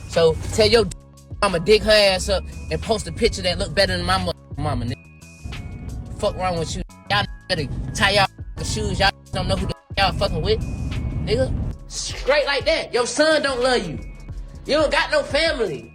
So tell your mama dig her ass up and post a picture that look better than my mama, nigga. Fuck wrong with you? Y'all gotta tie y'all shoes. Y'all don't know who the y'all fucking with, nigga. Straight like that. Your son don't love you. You don't got no family.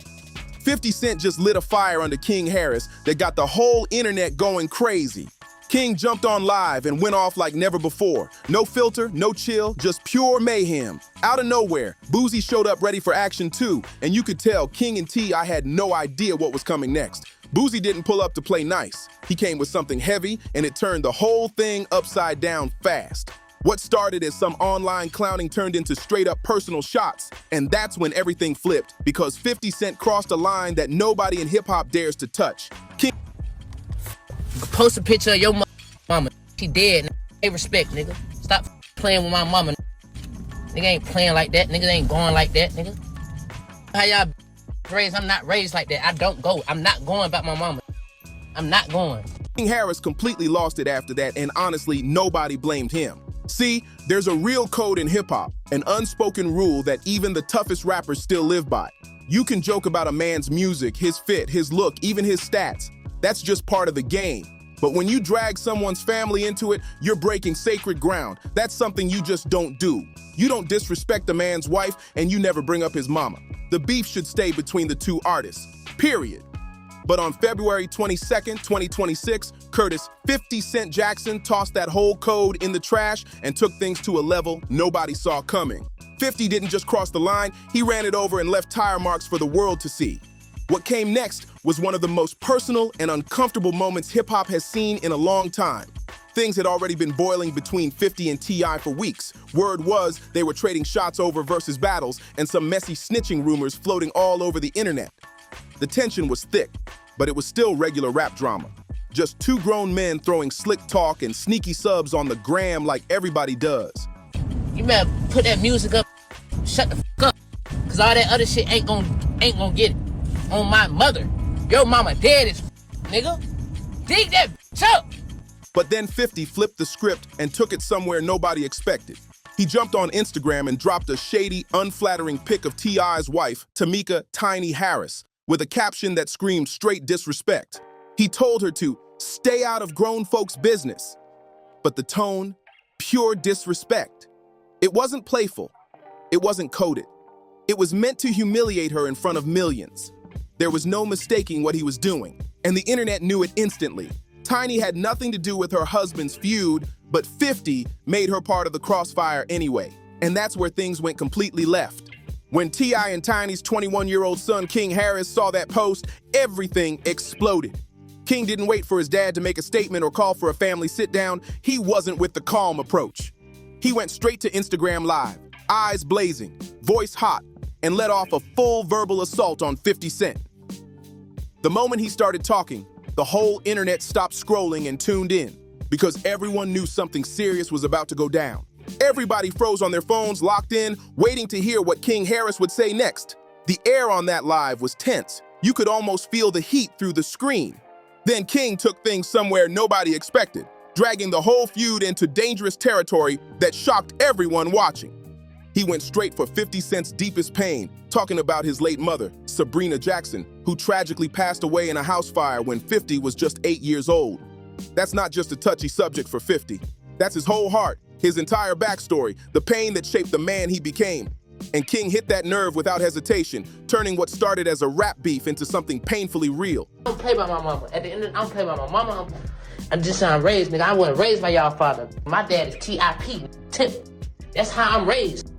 50 Cent just lit a fire under King Harris that got the whole internet going crazy. King jumped on live and went off like never before. No filter, no chill, just pure mayhem. Out of nowhere, Boosie showed up ready for action too, and you could tell King and T.I. had no idea what was coming next. Boosie didn't pull up to play nice. He came with something heavy, and it turned the whole thing upside down fast. What started as some online clowning turned into straight-up personal shots, and that's when everything flipped, because 50 Cent crossed a line that nobody in hip-hop dares to touch. King Post a picture of your mama. She dead. Hey, respect, nigga. Stop playing with my mama. Nigga ain't playing like that. Nigga ain't going like that, nigga. How y'all raised? I'm not raised like that. I don't go. I'm not going about my mama. I'm not going. King Harris completely lost it after that, and honestly, nobody blamed him. See, there's a real code in hip-hop, an unspoken rule that even the toughest rappers still live by. You can joke about a man's music, his fit, his look, even his stats. That's just part of the game. But when you drag someone's family into it, you're breaking sacred ground. That's something you just don't do. You don't disrespect a man's wife, and you never bring up his mama. The beef should stay between the two artists, period. But on February 22nd, 2026, Curtis 50 Cent Jackson tossed that whole code in the trash and took things to a level nobody saw coming. 50 didn't just cross the line, he ran it over and left tire marks for the world to see. What came next was one of the most personal and uncomfortable moments hip-hop has seen in a long time. Things had already been boiling between 50 and T.I. for weeks. Word was they were trading shots over versus battles, and some messy snitching rumors floating all over the internet. The tension was thick, but it was still regular rap drama. Just two grown men throwing slick talk and sneaky subs on the gram like everybody does. You better put that music up. Shut the fuck up. Cause all that other shit ain't gonna get it. On my mother. Your mama dead as nigga. Dig that up. But then 50 flipped the script and took it somewhere nobody expected. He jumped on Instagram and dropped a shady, unflattering pic of T.I.'s wife, Tamika Tiny Harris, with a caption that screamed straight disrespect. He told her to stay out of grown folks' business. But the tone, pure disrespect. It wasn't playful. It wasn't coded. It was meant to humiliate her in front of millions. There was no mistaking what he was doing, and the internet knew it instantly. Tiny had nothing to do with her husband's feud, but 50 made her part of the crossfire anyway. And that's where things went completely left. When T.I. and Tiny's 21-year-old son, King Harris, saw that post, everything exploded. King didn't wait for his dad to make a statement or call for a family sit-down. He wasn't with the calm approach. He went straight to Instagram Live, eyes blazing, voice hot, and let off a full verbal assault on 50 Cent. The moment he started talking, the whole internet stopped scrolling and tuned in, because everyone knew something serious was about to go down. Everybody froze on their phones, locked in, waiting to hear what King Harris would say next. The air on that live was tense. You could almost feel the heat through the screen. Then King took things somewhere nobody expected, dragging the whole feud into dangerous territory that shocked everyone watching. He went straight for 50 Cent's deepest pain, talking about his late mother, Sabrina Jackson, who tragically passed away in a house fire when 50 was just 8 years old. That's not just a touchy subject for 50. That's his whole heart, his entire backstory, the pain that shaped the man he became. And King hit that nerve without hesitation, turning what started as a rap beef into something painfully real. I don't play by my mama. At the end of the I don't play by my mama. I'm just how I'm raised, nigga. I wasn't raised by y'all father. My dad is T.I.P. Tip. That's how I'm raised.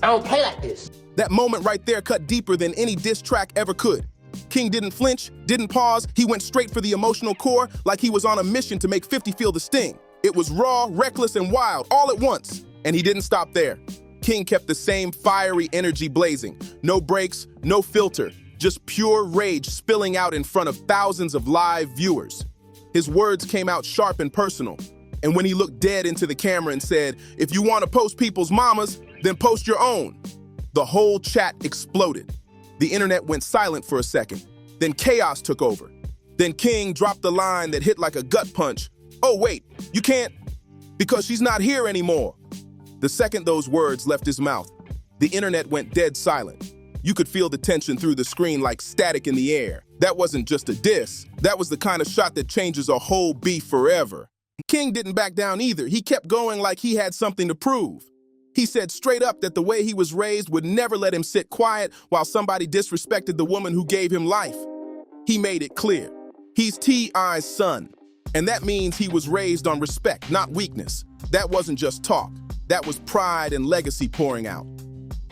I don't play like this. That moment right there cut deeper than any diss track ever could. King didn't flinch, didn't pause, he went straight for the emotional core like he was on a mission to make 50 feel the sting. It was raw, reckless, and wild, all at once. And he didn't stop there. King kept the same fiery energy blazing. No breaks, no filter, just pure rage spilling out in front of thousands of live viewers. His words came out sharp and personal. And when he looked dead into the camera and said, "If you want to post people's mamas, then post your own," the whole chat exploded. The internet went silent for a second. Then chaos took over. Then King dropped the line that hit like a gut punch. "Oh wait, you can't, because she's not here anymore." The second those words left his mouth, the internet went dead silent. You could feel the tension through the screen like static in the air. That wasn't just a diss. That was the kind of shot that changes a whole beef forever. King didn't back down either. He kept going like he had something to prove. He said straight up that the way he was raised would never let him sit quiet while somebody disrespected the woman who gave him life. He made it clear. He's T.I.'s son. And that means he was raised on respect, not weakness. That wasn't just talk. That was pride and legacy pouring out.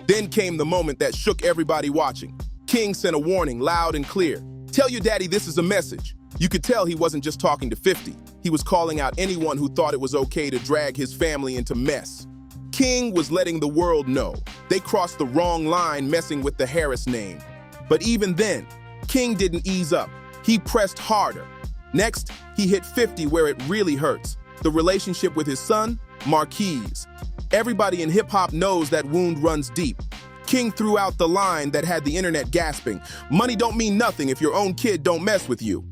Then came the moment that shook everybody watching. King sent a warning loud and clear. Tell your daddy this is a message. You could tell he wasn't just talking to 50. He was calling out anyone who thought it was okay to drag his family into mess. King was letting the world know they crossed the wrong line messing with the Harris name. But even then, King didn't ease up. He pressed harder. Next, he hit 50 where it really hurts. The relationship with his son, Marquise. Everybody in hip-hop knows that wound runs deep. King threw out the line that had the internet gasping. Money don't mean nothing if your own kid don't mess with you.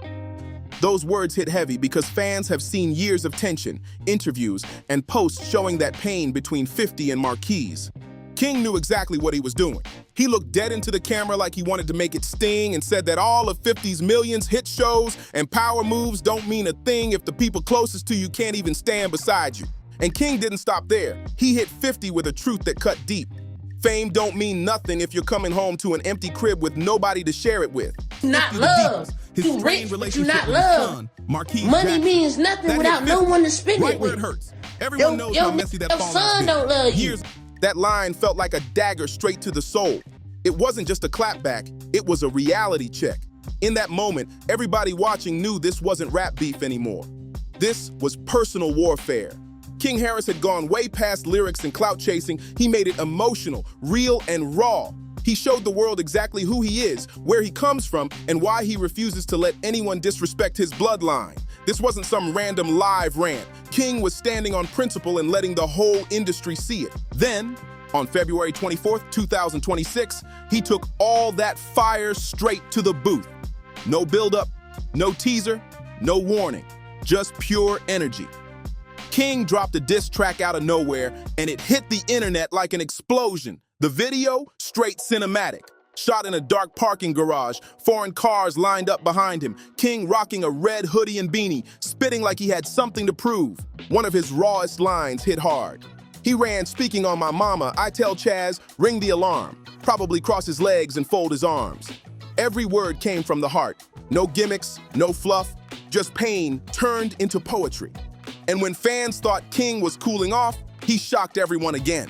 Those words hit heavy because fans have seen years of tension, interviews, and posts showing that pain between 50 and Marquise. King knew exactly what he was doing. He looked dead into the camera like he wanted to make it sting and said that all of 50's millions, hit shows, and power moves don't mean a thing if the people closest to you can't even stand beside you. And King didn't stop there. He hit 50 with a truth that cut deep. Fame don't mean nothing if you're coming home to an empty crib with nobody to share it with. Not love. You rich, but you not love. Money means nothing without no one to spend it with. It hurts. Everyone knows how messy that fallout son don't love you. That line felt like a dagger straight to the soul. It wasn't just a clapback, it was a reality check. In that moment, everybody watching knew this wasn't rap beef anymore. This was personal warfare. King Harris had gone way past lyrics and clout chasing. He made it emotional, real, and raw. He showed the world exactly who he is, where he comes from, and why he refuses to let anyone disrespect his bloodline. This wasn't some random live rant. King was standing on principle and letting the whole industry see it. Then, on February 24th, 2026, he took all that fire straight to the booth. No build-up, no teaser, no warning, just pure energy. King dropped a diss track out of nowhere, and it hit the internet like an explosion. The video, straight cinematic. Shot in a dark parking garage, foreign cars lined up behind him, King rocking a red hoodie and beanie, spitting like he had something to prove. One of his rawest lines hit hard. He ran speaking on my mama, I tell Chaz, ring the alarm. Probably cross his legs and fold his arms. Every word came from the heart. No gimmicks, no fluff, just pain turned into poetry. And when fans thought King was cooling off, he shocked everyone again.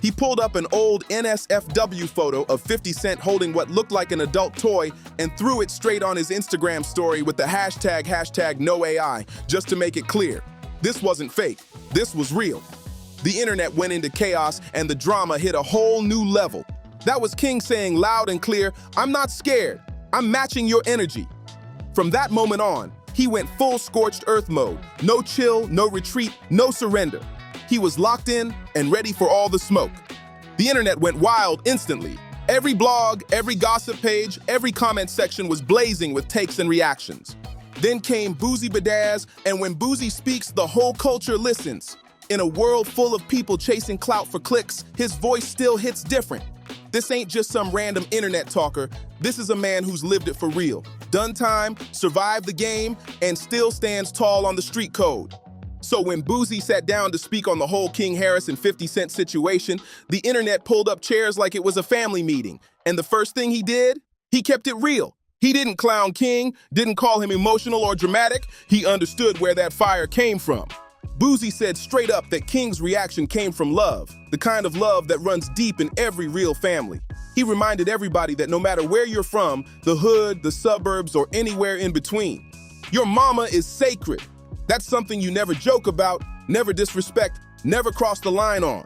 He pulled up an old NSFW photo of 50 Cent holding what looked like an adult toy and threw it straight on his Instagram story with the hashtag #NoAI, just to make it clear. This wasn't fake, this was real. The internet went into chaos and the drama hit a whole new level. That was King saying loud and clear, I'm not scared, I'm matching your energy. From that moment on, he went full scorched earth mode. No chill, no retreat, no surrender. He was locked in and ready for all the smoke. The internet went wild instantly. Every blog, every gossip page, every comment section was blazing with takes and reactions. Then came Boosie Badazz, and when Boosie speaks, the whole culture listens. In a world full of people chasing clout for clicks, his voice still hits different. This ain't just some random internet talker. This is a man who's lived it for real. Done time, survived the game, and still stands tall on the street code. So when Boosie sat down to speak on the whole King Harris and 50 Cent situation, the internet pulled up chairs like it was a family meeting. And the first thing he did, he kept it real. He didn't clown King, didn't call him emotional or dramatic. He understood where that fire came from. Boosie said straight up that King's reaction came from love, the kind of love that runs deep in every real family. He reminded everybody that no matter where you're from, the hood, the suburbs, or anywhere in between, your mama is sacred. That's something you never joke about, never disrespect, never cross the line on.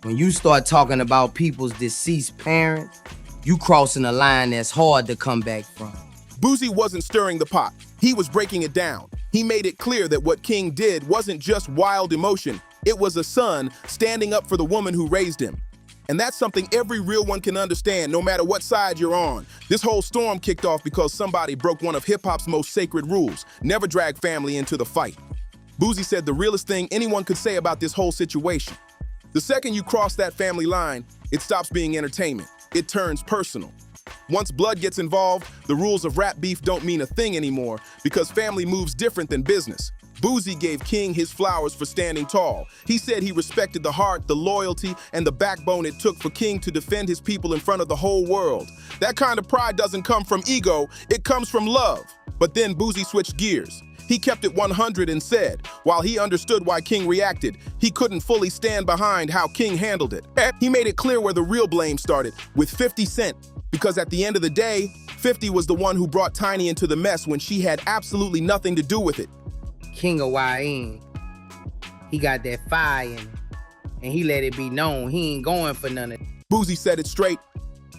When you start talking about people's deceased parents, you crossing a line that's hard to come back from. Boosie wasn't stirring the pot. He was breaking it down. He made it clear that what King did wasn't just wild emotion. It was a son standing up for the woman who raised him. And that's something every real one can understand, no matter what side you're on. This whole storm kicked off because somebody broke one of hip-hop's most sacred rules: never drag family into the fight. Boosie said the realest thing anyone could say about this whole situation. The second you cross that family line, it stops being entertainment. It turns personal. Once blood gets involved, the rules of rap beef don't mean a thing anymore because family moves different than business. Boosie gave King his flowers for standing tall. He said he respected the heart, the loyalty, and the backbone it took for King to defend his people in front of the whole world. That kind of pride doesn't come from ego, it comes from love. But then Boosie switched gears. He kept it 100 and said, while he understood why King reacted, he couldn't fully stand behind how King handled it. He made it clear where the real blame started, with 50 Cent, because at the end of the day, 50 was the one who brought Tiny into the mess when she had absolutely nothing to do with it. King of YN, he got that fire in him, and he let it be known he ain't going for none of it. Boosie said it straight.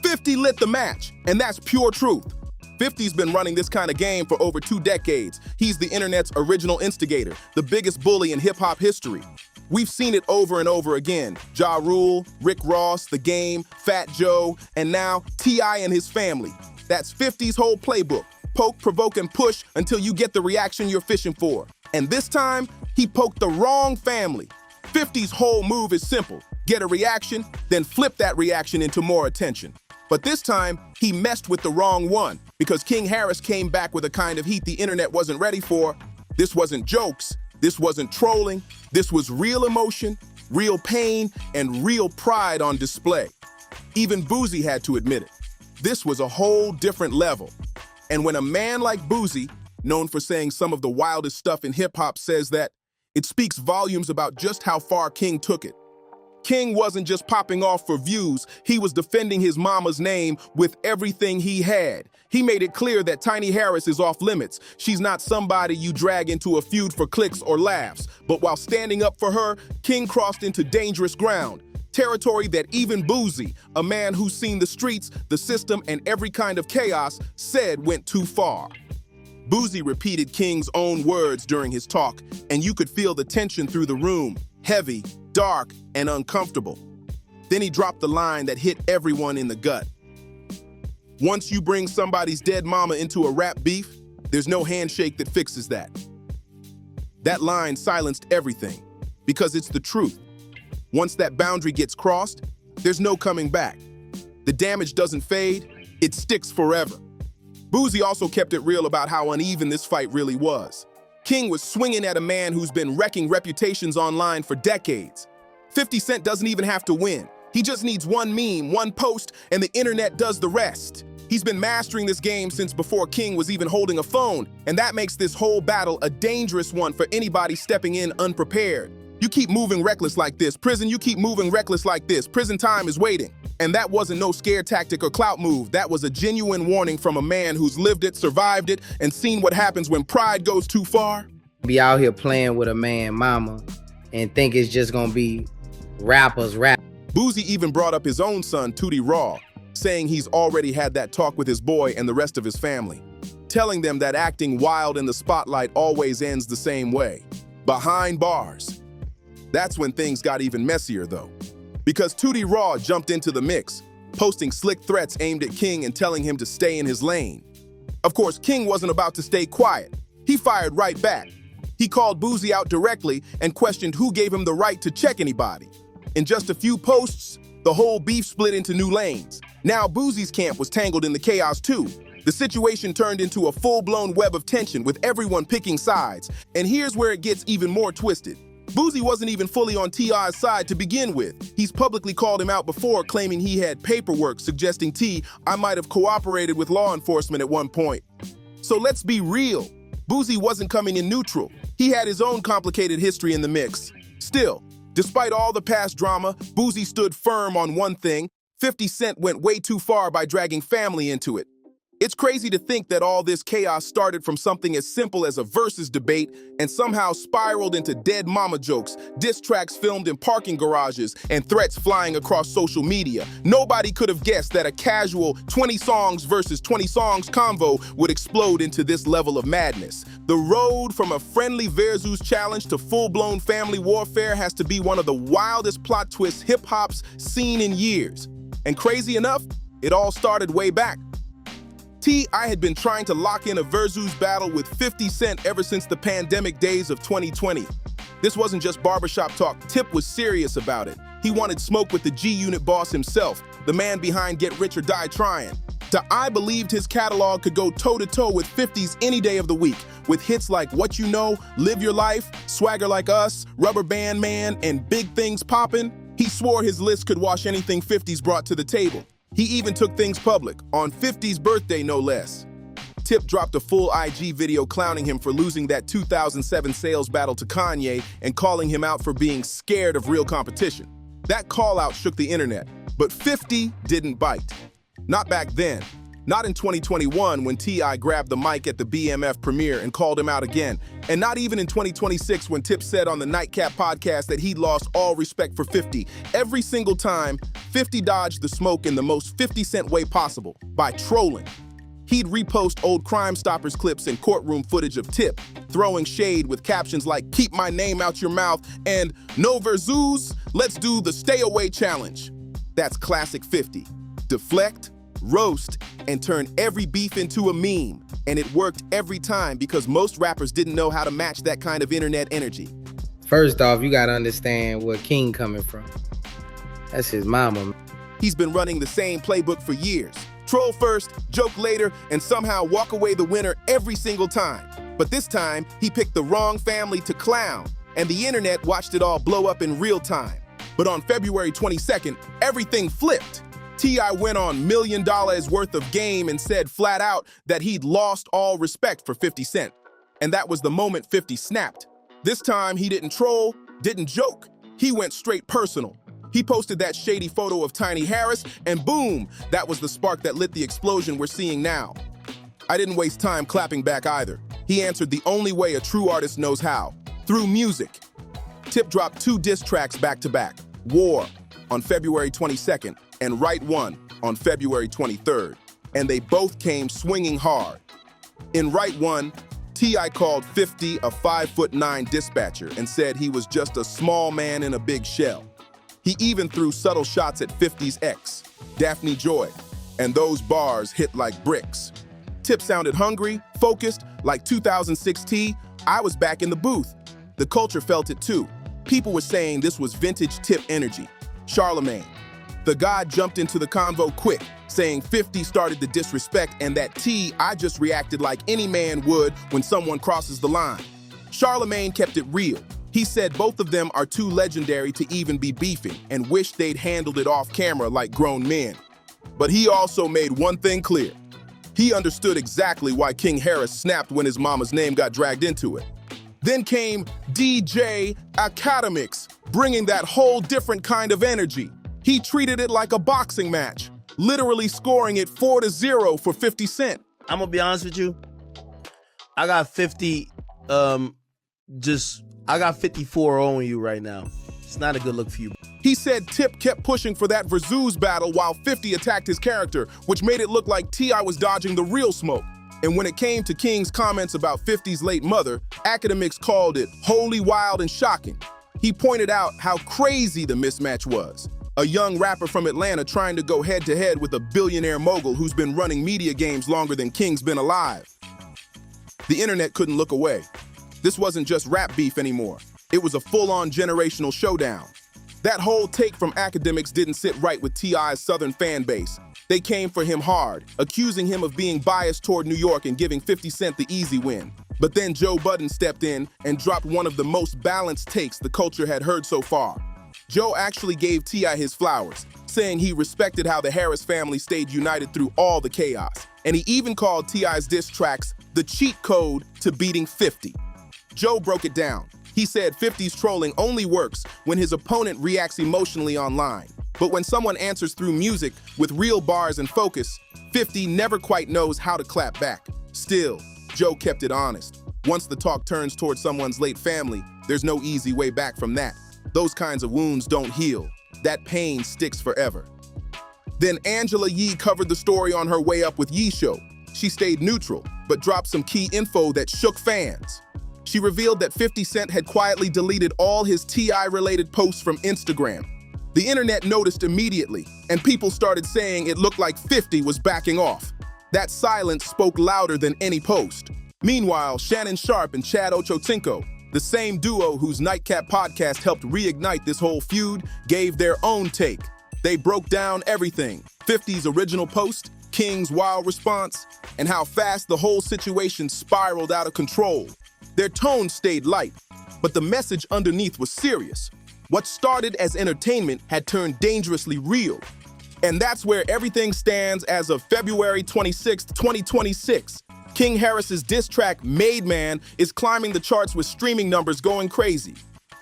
50 lit the match, and that's pure truth. 50's been running this kind of game for over 2 decades. He's the internet's original instigator, the biggest bully in hip-hop history. We've seen it over and over again. Ja Rule, Rick Ross, The Game, Fat Joe, and now T.I. and his family. That's 50's whole playbook. Poke, provoke, and push until you get the reaction you're fishing for. And this time, he poked the wrong family. 50's whole move is simple. Get a reaction, then flip that reaction into more attention. But this time, he messed with the wrong one because King Harris came back with a kind of heat the internet wasn't ready for. This wasn't jokes, this wasn't trolling, this was real emotion, real pain, and real pride on display. Even Boosie had to admit it. This was a whole different level. And when a man like Boosie, known for saying some of the wildest stuff in hip-hop, says that, it speaks volumes about just how far King took it. King wasn't just popping off for views, he was defending his mama's name with everything he had. He made it clear that Tiny Harris is off limits. She's not somebody you drag into a feud for clicks or laughs. But while standing up for her, King crossed into dangerous ground. Territory that even Boosie, a man who's seen the streets, the system, and every kind of chaos, said went too far. Boosie repeated King's own words during his talk, and you could feel the tension through the room, heavy, dark, and uncomfortable. Then he dropped the line that hit everyone in the gut. Once you bring somebody's dead mama into a rap beef, there's no handshake that fixes that. That line silenced everything, because it's the truth. Once that boundary gets crossed, there's no coming back. The damage doesn't fade, it sticks forever. Boosie also kept it real about how uneven this fight really was. King was swinging at a man who's been wrecking reputations online for decades. 50 Cent doesn't even have to win. He just needs one meme, one post, and the internet does the rest. He's been mastering this game since before King was even holding a phone, and that makes this whole battle a dangerous one for anybody stepping in unprepared. You keep moving reckless like this, prison, you keep moving reckless like this, prison time is waiting. And that wasn't no scare tactic or clout move, that was a genuine warning from a man who's lived it, survived it, and seen what happens when pride goes too far. Be out here playing with a man mama and think it's just gonna be rappers rap. Boosie even brought up his own son, Tootie Raw, saying he's already had that talk with his boy and the rest of his family, telling them that acting wild in the spotlight always ends the same way, behind bars. That's when things got even messier though, because Tootie Raw jumped into the mix, posting slick threats aimed at King and telling him to stay in his lane. Of course, King wasn't about to stay quiet. He fired right back. He called Boosie out directly and questioned who gave him the right to check anybody. In just a few posts, the whole beef split into new lanes. Now Boosie's camp was tangled in the chaos too. The situation turned into a full-blown web of tension with everyone picking sides. And here's where it gets even more twisted. Boosie wasn't even fully on T.I.'s side to begin with. He's publicly called him out before, claiming he had paperwork suggesting I might have cooperated with law enforcement at one point. So let's be real. Boosie wasn't coming in neutral. He had his own complicated history in the mix. Still, despite all the past drama, Boosie stood firm on one thing. 50 Cent went way too far by dragging family into it. It's crazy to think that all this chaos started from something as simple as a versus debate and somehow spiraled into dead mama jokes, diss tracks filmed in parking garages, and threats flying across social media. Nobody could have guessed that a casual 20 songs versus 20 songs convo would explode into this level of madness. The road from a friendly versus challenge to full-blown family warfare has to be one of the wildest plot twists hip-hop's seen in years. And crazy enough, it all started way back. I had been trying to lock in a versus battle with 50 Cent ever since the pandemic days of 2020. This wasn't just barbershop talk, Tip was serious about it. He wanted smoke with the G-Unit boss himself, the man behind Get Rich or Die Trying. I believed his catalog could go toe-to-toe with 50's any day of the week, with hits like What You Know, Live Your Life, Swagger Like Us, Rubber Band Man, and Big Things Poppin'. He swore his list could wash anything 50's brought to the table. He even took things public, on 50's birthday no less. Tip dropped a full IG video clowning him for losing that 2007 sales battle to Kanye and calling him out for being scared of real competition. That call-out shook the internet, but 50 didn't bite. Not back then. Not in 2021 when T.I. grabbed the mic at the BMF premiere and called him out again. And not even in 2026 when Tip said on the Nightcap podcast that he'd lost all respect for 50. Every single time, 50 dodged the smoke in the most 50 Cent way possible, by trolling. He'd repost old Crime Stoppers clips and courtroom footage of Tip, throwing shade with captions like, "Keep my name out your mouth," and "No versus, let's do the stay away challenge." That's classic 50. Deflect, roast, and turn every beef into a meme. And it worked every time because most rappers didn't know how to match that kind of internet energy. First off, you gotta understand where King coming from. That's his mama. He's been running the same playbook for years. Troll first, joke later, and somehow walk away the winner every single time. But this time, he picked the wrong family to clown, and the internet watched it all blow up in real time. But on February 22nd, everything flipped. T.I. went on $1 million worth of game and said flat out that he'd lost all respect for 50 Cent. And that was the moment 50 snapped. This time, he didn't troll, didn't joke. He went straight personal. He posted that shady photo of Tiny Harris, and boom, that was the spark that lit the explosion we're seeing now. I didn't waste time clapping back either. He answered the only way a true artist knows how, through music. Tip dropped 2 diss tracks back-to-back, War on February 22nd and Right One on February 23rd, and they both came swinging hard. In Right One, T.I. called 50 a 5'9" dispatcher and said he was just a small man in a big shell. He even threw subtle shots at 50's ex, Daphne Joy, and those bars hit like bricks. Tip sounded hungry, focused, like 2006 I was back in the booth. The culture felt it too. People were saying this was vintage Tip energy. Charlemagne. The God jumped into the convo quick, saying 50 started the disrespect and that I just reacted like any man would when someone crosses the line. Charlemagne kept it real. He said both of them are too legendary to even be beefing and wished they'd handled it off camera like grown men. But he also made one thing clear. He understood exactly why King Harris snapped when his mama's name got dragged into it. Then came DJ Academics, bringing that whole different kind of energy. He treated it like a boxing match, literally scoring it 4-0 for 50 Cent. I'm gonna be honest with you. I got 50, I got 54 on you right now. It's not a good look for you. He said Tip kept pushing for that versus battle while 50 attacked his character, which made it look like T.I. was dodging the real smoke. And when it came to King's comments about 50's late mother, Academics called it wholly wild and shocking. He pointed out how crazy the mismatch was. A young rapper from Atlanta trying to go head-to-head with a billionaire mogul who's been running media games longer than King's been alive. The internet couldn't look away. This wasn't just rap beef anymore. It was a full-on generational showdown. That whole take from Academics didn't sit right with T.I.'s Southern fan base. They came for him hard, accusing him of being biased toward New York and giving 50 Cent the easy win. But then Joe Budden stepped in and dropped one of the most balanced takes the culture had heard so far. Joe actually gave T.I. his flowers, saying he respected how the Harris family stayed united through all the chaos. And he even called T.I.'s diss tracks the cheat code to beating 50. Joe broke it down. He said 50's trolling only works when his opponent reacts emotionally online. But when someone answers through music with real bars and focus, 50 never quite knows how to clap back. Still, Joe kept it honest. Once the talk turns towards someone's late family, there's no easy way back from that. Those kinds of wounds don't heal. That pain sticks forever. Then Angela Yee covered the story on her way up with Yee Show. She stayed neutral, but dropped some key info that shook fans. She revealed that 50 Cent had quietly deleted all his T.I.-related posts from Instagram. The internet noticed immediately, and people started saying it looked like 50 was backing off. That silence spoke louder than any post. Meanwhile, Shannon Sharp and Chad Ochocinco, The same duo whose Nightcap podcast helped reignite this whole feud gave their own take. They broke down everything: 50's original post, King's wild response, and how fast the whole situation spiraled out of control. Their tone stayed light, but the message underneath was serious. What started as entertainment had turned dangerously real. And that's where everything stands as of February 26, 2026. King Harris's diss track, Made Man, is climbing the charts with streaming numbers going crazy.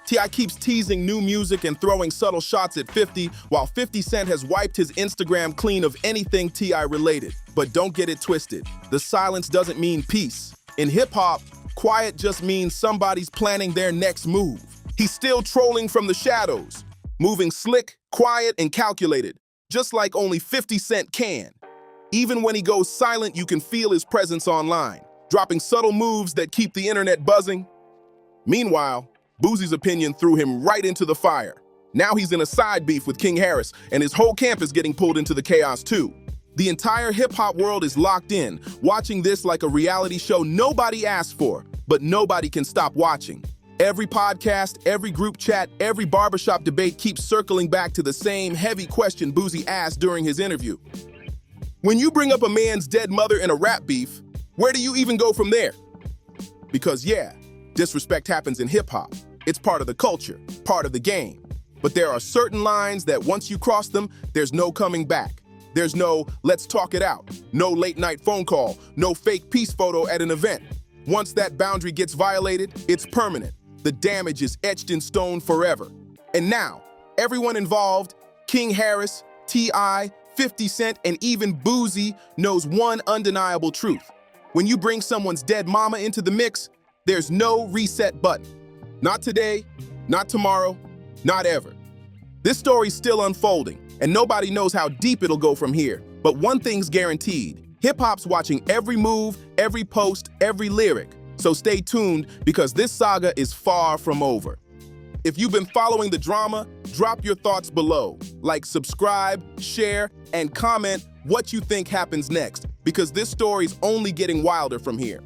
T.I. keeps teasing new music and throwing subtle shots at 50, while 50 Cent has wiped his Instagram clean of anything T.I. related. But don't get it twisted. The silence doesn't mean peace. In hip-hop, quiet just means somebody's planning their next move. He's still trolling from the shadows, moving slick, quiet, and calculated, just like only 50 Cent can. Even when he goes silent, you can feel his presence online, dropping subtle moves that keep the internet buzzing. Meanwhile, Boosie's opinion threw him right into the fire. Now he's in a side beef with King Harris, and his whole camp is getting pulled into the chaos too. The entire hip-hop world is locked in, watching this like a reality show nobody asked for, but nobody can stop watching. Every podcast, every group chat, every barbershop debate keeps circling back to the same heavy question Boosie asked during his interview. When you bring up a man's dead mother in a rap beef, where do you even go from there? Because yeah, disrespect happens in hip-hop. It's part of the culture, part of the game. But there are certain lines that once you cross them, there's no coming back. There's no let's talk it out, no late night phone call, no fake peace photo at an event. Once that boundary gets violated, it's permanent. The damage is etched in stone forever. And now, everyone involved, King Harris, T.I., 50 Cent, and even Boosie knows one undeniable truth. When you bring someone's dead mama into the mix, there's no reset button. Not today, not tomorrow, not ever. This story's still unfolding, and nobody knows how deep it'll go from here. But one thing's guaranteed: hip-hop's watching every move, every post, every lyric. So stay tuned, because this saga is far from over. If you've been following the drama, drop your thoughts below. Like, subscribe, share, and comment what you think happens next, because this story's only getting wilder from here.